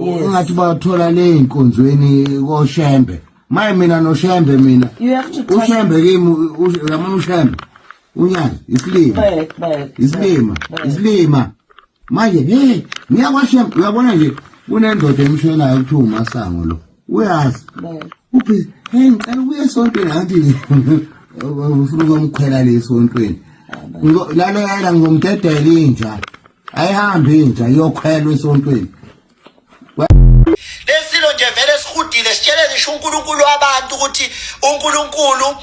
Ungathi bathola leinkonzweni koShembe. Maye mina noShembe mina. uShembe kimi uyamana uShembe. Unyazi isilima. Manje ngiyakwaShembe uyabona nje kunendoda emshonayo kuthiwa uMasango lo. Uyazi. Uphi ngicela ubuye esontweni ngathi ufuna ukumkhwela lesontweni. Lalela ngomdedela inja. Ayihambi inja iyokhwelwa esontweni. Lesilo nje vele sihudile sitshele ngisho uNkulunkulu wabantu ukuthi uNkulunkulu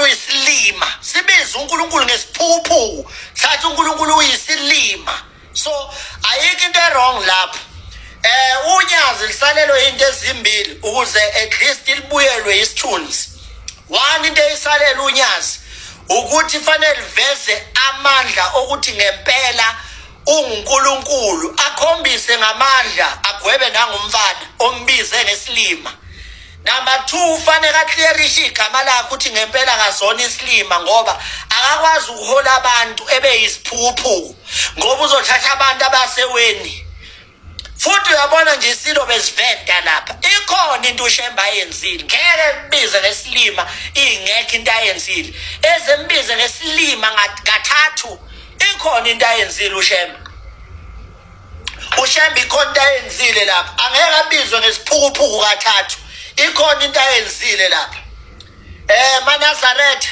uyisilima. Sibiza uNkulunkulu ngesiphuphu. Sathi uNkulunkulu uyisilima. So ayikho into wrong lapho. Unyazi lisalelo into ezimbili ukuze at least libuyelwe isithunzi. One into eyisalela unyazi ukuthi fanele liveze amandla okuthi ngempela uNkulunkulu akhombise ngamandla agwebe nangumfana ombize ngesilima. Number 2 fanele aclearishe igama lakhe ukuthi ngempela akazona isilima ngoba akakwazi ukuhola abantu ebeyisiphuphu ngoba uzothatha abantu abaseweni. Futhi uyabona nje isilo bezivenda lapha. Ikhona into uShembe ayenzile. Ngeke kubize ngesilima ingekho into ayenzile. Ezembize ngesilima ngathathu. Ikhona into ayenzile uShembe. uShembe ikhona into ayenzile lapha. Angeke abizwe ngesiphukuphuku kathathu. Ikhona into ayenzile lapha. MaNazaretha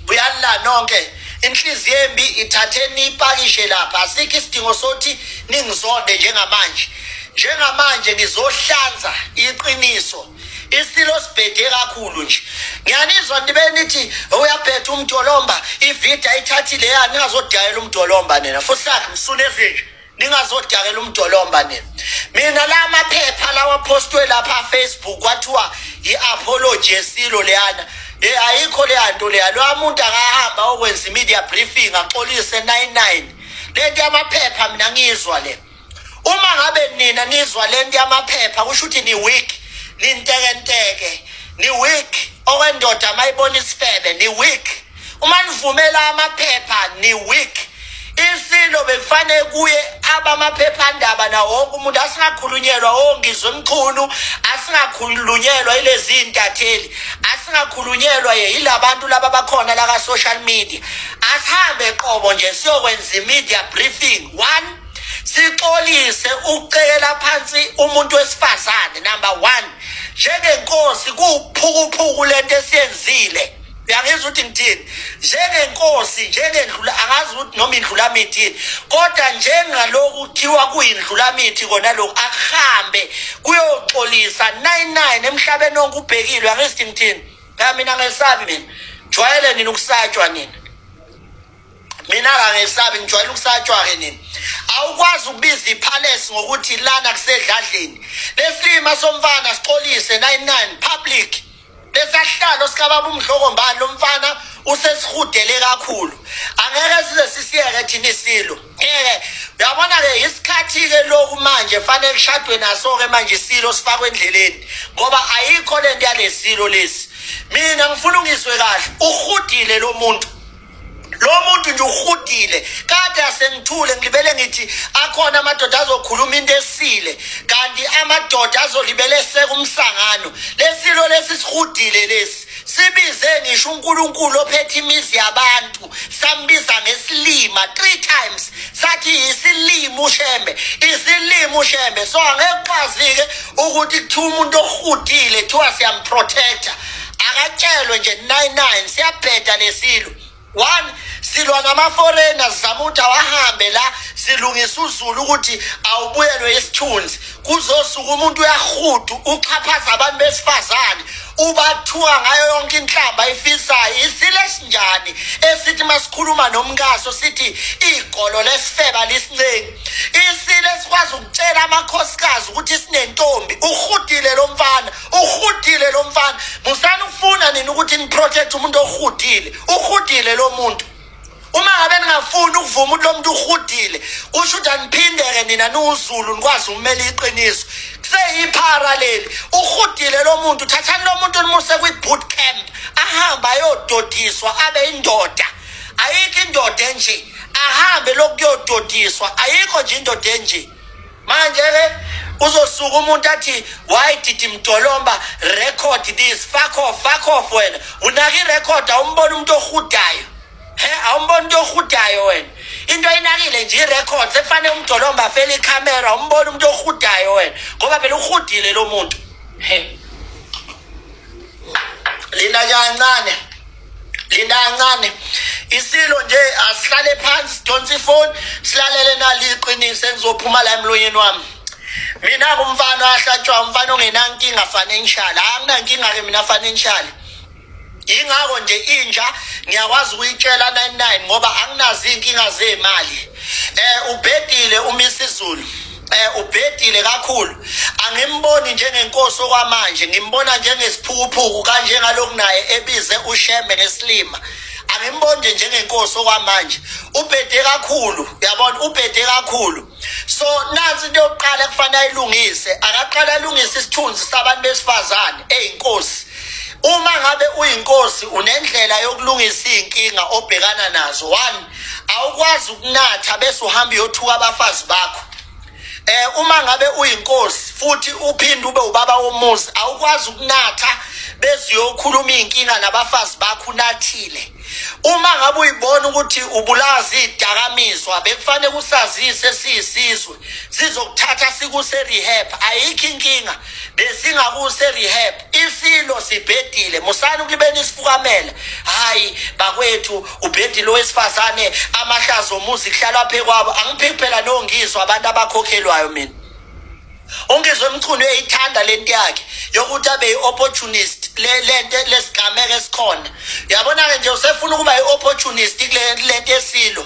uyalila nonke. Inhliziyo embi ithatheni ipakishe lapha. Asikho isidingo sothi ningizonde njengamanje ngizohlanza iqiniso. Isilo sibhede kakhulu nje. Ngiyanizwa nibe nithi uyaphetha umdolomba ivida ithathile yani ningazodayela umdolomba nina. Fusakhe msuneze nje. Ningazodakela umdolomba nina. Mina la maphepha lawa postwe lapha Facebook kwathiwa iapology esilo leyana. Ayikho le nto leya. Lo muntu akahamba okwenza media briefing axolise 99. Lento yamaphepha mina ngizwa le. Uma ngabe nina nizwa lento yamaphepha kusho ukuthi ni weak, nintekenteke, ni weak. Okwendoda mayibona isifebe ni weak. Uma nivumela amaphepha ni weak. Isilo bekufanele kuye abamaphephandaba na wonke umuntu asingakhulunyelwa ngizwe emkhulu, asingakhulunyelwa ilezi intatheli, asingakhulunyelwa yilabantu laba bakhona la ka social media. Asihambe qobo nje siyokwenza media briefing. 1 sixolise ukucekela phansi umuntu wesifazane. Number 1 njengenkosi kuphukuphuku lento esiyenzile. Uyangizwa ukuthi ngithini? Njengenkosi njengendlula angazi ukuthi noma indlula mithi kodwa njengaloku kuthiwa kuyindlula mithi kona lokho akuhambe kuyoxolisa 99 emhlabeni wonke ubhekile. Angithi ngithini? Mina ngesabi mina. Jwayele nini ukusatshwa nina? Mina angesabi ngijwayele ukusatshwa ke nini? Awukwazi ukubiza ipalace ngokuthi lana kusedladleni. Lesilima somfana sixolise 99 public. Lesahlalo sikababa umdlokombani lo mfana usesihudele kakhulu. Angeke size sisiyeke thina isilo. Uyabona ke isikhathi ke lokhu manje fanele kushadwe naso ke manje isilo sifakwe endleleni ngoba ayikho lento yalesilo lesi. Mina ngifuna ungizwe kahle. Uhudile lo muntu. Lo muntu nje uhudile. Kade asengithule ngilibele ngithi akhona amadoda azokhuluma into esile kanti amadoda azolibele sekumsangano. Lesilo lesi sihudile lesi. Sibize ngisho uNkulunkulu ophethe imizi yabantu. Sambiza ngesilima 3 times. Sathi isilima uShembe. Isilima uShembe. So angekwazi ke ukuthi kuthiwa umuntu ohudile thiwa siyamprotector. Akatshelwe nje 99 siyabheda lesilo. 1 silwa nama-foreigners zamuthi awahambe la silungisa uZulu ukuthi awubuyelwe isithunzi. Kuzosuka umuntu uyahudu uxhaphaza abantu besifazane ubathuka ngayo yonke inhlamba ifisayo. Isile sinjani esithi masikhuluma nomkaso sithi igolo lesifeba lisincengi. Isile sikwazi ukutshela amakhosikazi ukuthi sinentombi. Uhudile lo mfana. Uhudile lo mfana. Musana ufuna nini ukuthi niprotect umuntu ohudile? Uhudile lo muntu. Uma ngabe ningafuni ukuvuma lo muntu uhudile kusho ukuthi aniphindeke nina nuZulu nikwazi ukumela iqiniso. Kuseyiparallel. Uhudile lo muntu. Thathani lo muntu nimuse kwi-boot camp ahamba ayododiswa abe indoda. Ayikho indoda enje ahambe lokuyododiswa. Ayikho nje indoda enje. Manje ke uzosuka umuntu athi why did Mdolomba record this? Fuck off wena. Unaka i-record awumbona umuntu ohudayo. Awumbona umuntu ohudayo wena. Into ayinakile nje i-record sefane uMdolomba afele ikhamera umbona umuntu ohudayo wena. Ngoba phela uhudile lo muntu. Lina kancane. Isilo nje asihlale phansi sidonse ifoni silalele naliqinise engizophuma la emlonyeni wami. Mina kumfana ahlatshwa umfana ongenankinga financial. Anginankinga ke mina financial. Ingakho nje inja ngiyakwazi ukuyitshela 99 ngoba anginazi inkinga zemali. Ubhedile uMisizulu. Ubhedile kakhulu. Angimboni njengenkosi okwamanje, ngimbona njengesiphukuphuku kanje ngalokhu naye ebize uShembe ngesilima. Angimboni njengenkosi okwamanje. Ubhede kakhulu, yabona ubhede kakhulu. So nansi into yokuqala kufanele ayilungise, akaqala alungise isithunzi sabantu besifazane eyinkosi. Uma ngabe uyinkosi unendlela yokulungisa inkinga obhekana nazo. 1, awukwazi ukunatha bese uhamba uyothuka abafazi bakho. Uma ngabe uyinkosi futhi uphinde ube ubaba womuzi, awukwazi ukunatha bese uyokhuluma inkinga nabafazi bakho unathile. Uma ngabe uyibona ukuthi ubulazi idakamizwa bekufanele kusazise siyisizwe sizokuthatha sikuse rehab. Ayikho inkinga besingakuse rehab. Isilo sibhedile musana ukubeni isifukamela. Hayi bakwethu ubhedile wesifazane amahlazo omuzi kuhlala phe kwabo. Angiphiki phela nongizwa abantu abakhokhelwayo mina. Ongizwe umchunu uyayithanda lento yakhe yokuthi abe yi-opportunist lento lesigameko esikhona. Yabona ke nje usefuna ukuba yi-opportunist kulento esilo.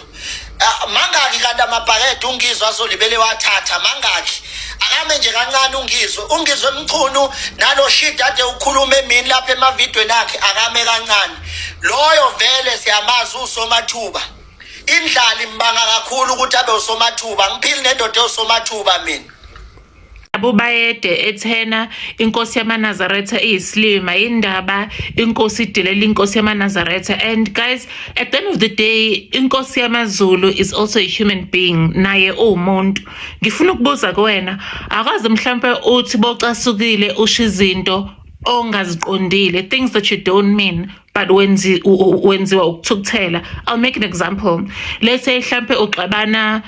Mangaki kanti amabhakede ungizwe azolibele wathatha mangaki. Akame nje kancane ungizwe umchunu nalo shit ade ukhuluma emini lapha emavidweni akhe akame kancane. Loyo vele siyamazi usomathuba. Indlala imbanga kakhulu ukuthi abe usomathuba. Ngiphili nendoda usomathuba mina. Abubayede ethena inkosi yamaNazaretha iyislima indaba inkosi idilela inkosi yamaNazaretha. And guys, at the end of the day inkosi yamaZulu is also a human being, naye umuntu. Ngifuna ukubuza kuwena, akazi mhlambe uthi bocasukile usho izinto ongaziqondile, things that you don't mean but wenziwa ukuthukuthela. I'll make an example. Let's say mhlambe uxabana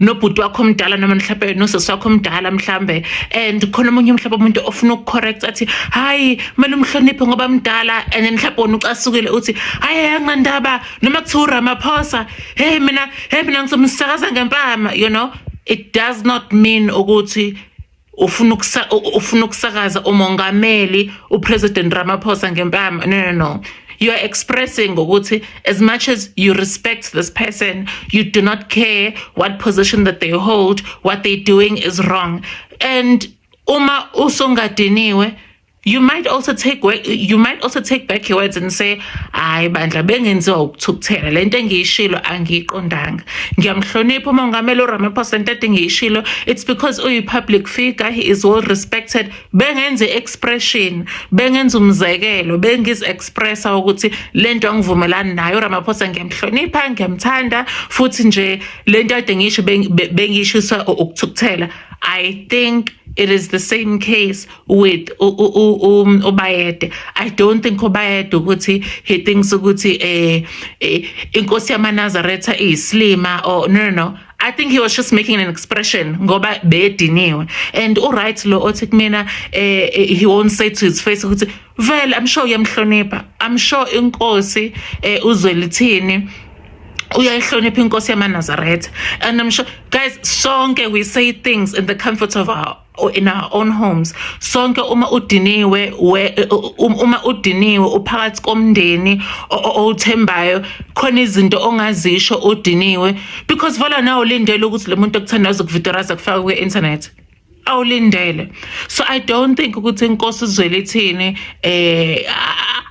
nobhuti wakho omdala noma mhlawumbe nosisi wakho omdala mhlawumbe, and khona omunye mhlawumbe umuntu ofuna ukucorrect athi hayi kumele umhloniphe ngoba mdala, and then mhlawumbe wona ucasukile uthi hayi angandaba noma kuthiwa uRamaphosa hey mina ngizomsakaza ngempama. You know, it does not mean ukuthi ufuna ukusakaza umongameli uPresident Ramaphosa ngempama. No. You are expressing ukuthi as much as you respect this person, you do not care what position that they hold, what they're doing is wrong. And uma usungadiniwe, you might also take back your words and say, hayi bandla bengenziwa ukuthukuthela lento engiyishilo angiyiqondanga. Ngiyamhlonipha umongameli uRamaphosa into engiyishilo, it's because uyi-public figure, he is well respected. Bengenze expression, bengenze umzekelo, bengiz-expressa ukuthi lento angivumelani nayo uRamaphosa ngiyamhlonipha, ngiyamthanda, futhi nje lento ade ngisho bengiyishiswa ukuthukuthela. I think it is the same case with Ubayede. I don't think Ubayede ukuthi he thinks ukuthi inkosi yamaNazaretha iyislima or no. I think he was just making an expression ngoba bediniwe. And alright lo othi kumina he won't say to his face ukuthi vele I'm sure uyamhlonipha. I'm sure inkosi uzwelithini uyayihlonipha inkosi yamaNazaretha. And I'm sure guys sonke we say things in the comfort of in our own homes. Sonke uma udiniwe uphakathi komndeni othembayo khona izinto ongazisho udiniwe, because vola nawo lindele ukuthi le muntu okuthandaza ukuvidiraza kufaka kwi-internet awulindele. So I don't think ukuthi inkosi uzwelithini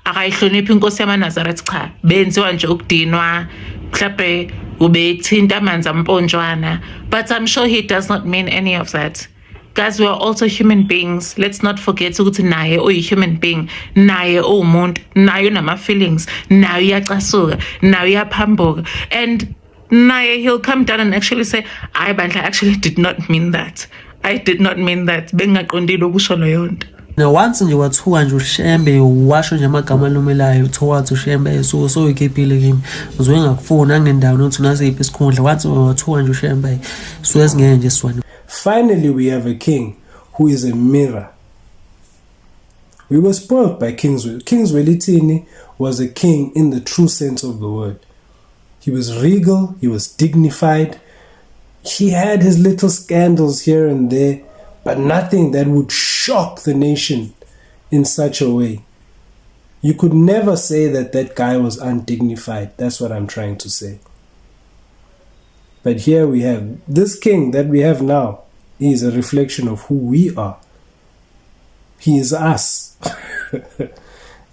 akayihlonipha inkosi yamaNazaretha. Cha, benziwa nje ukudinwa mhlawumbe ubethinta amanzi amponjwana, but I'm sure he does not mean any of that. Guys, we are also human beings. Let's not forget ukuthi naye uyi-human being, naye uwumuntu, naye unama-feelings, naye uyacasuka, naye uyaphambuka. And naye he'll come down and actually say, I bandla actually did not mean that. I did not mean that. Bengaqondile ukusho leyo nto. Now once nje wathuka nje uShembe washo nje amagama alumelayo towards uShembe so ikepile kimi uzwe ngakufuna angendawo nothi nasiphi isikhundla once wathuka nje uShembe so esingeke nje swane. Finally, we have a king who is a mirror. We were spoiled by King Zwelithini. King Zwelithini was a king in the true sense of the word. He was regal, he was dignified. He had his little scandals here and there, but nothing that would shock the nation in such a way. You could never say that that guy was undignified. That's what I'm trying to say. But here we have this king that we have now. He is a reflection of who we are. He is us.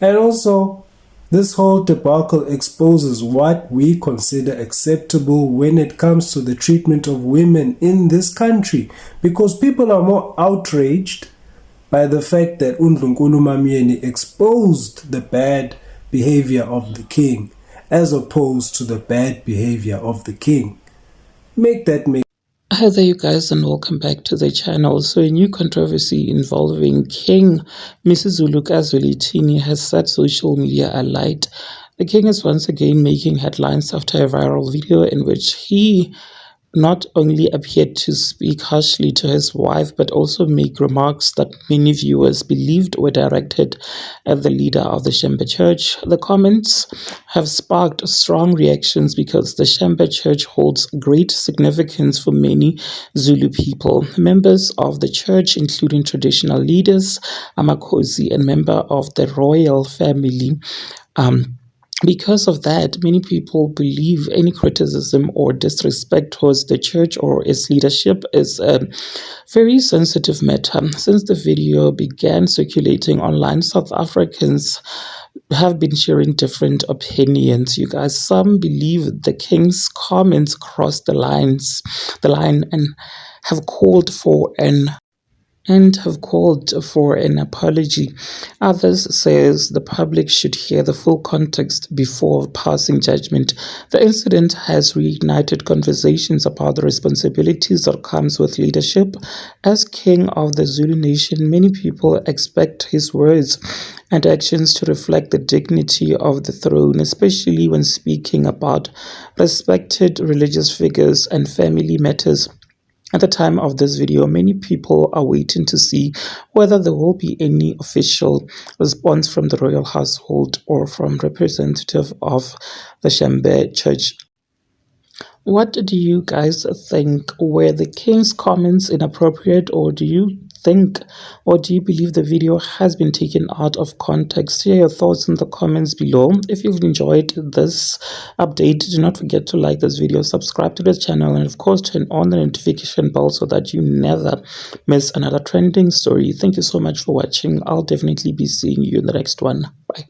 And also, this whole debacle exposes what we consider acceptable when it comes to the treatment of women in this country. Because people are more outraged by the fact that Undlunkulu Mamieni exposed the bad behavior of the king as opposed to the bad behavior of the king. Make that make Hi there you guys and welcome back to the channel. So a new controversy involving King Misuzulu Zwelithini has set social media alight. The king is once again making headlines after a viral video in which he not only appeared to speak harshly to his wife, but also make remarks that many viewers believed were directed at the leader of the Shembe Church. The comments have sparked strong reactions because the Shembe Church holds great significance for many Zulu people. Members of the church, including traditional leaders, Amakhosi, and member of the royal family, because of that, many people believe any criticism or disrespect towards the church or its leadership is a very sensitive matter. Since the video began circulating online, South Africans have been sharing different opinions. You guys, some believe the king's comments crossed the line and have called for an apology. Others says the public should hear the full context before passing judgment. The incident has reignited conversations about the responsibilities that comes with leadership. As king of the Zulu nation, many people expect his words and actions to reflect the dignity of the throne, especially when speaking about respected religious figures and family matters. At the time of this video, many people are waiting to see whether there will be any official response from the royal household or from representative of the Shembe Church. What do you guys think? Were the king's comments inappropriate, or do you believe the video has been taken out of context? Share your thoughts in the comments below. If you've enjoyed this update, do not forget to like this video, subscribe to this channel, and of course turn on the notification bell so that you never miss another trending story. Thank you so much for watching. I'll definitely be seeing you in the next one. Bye.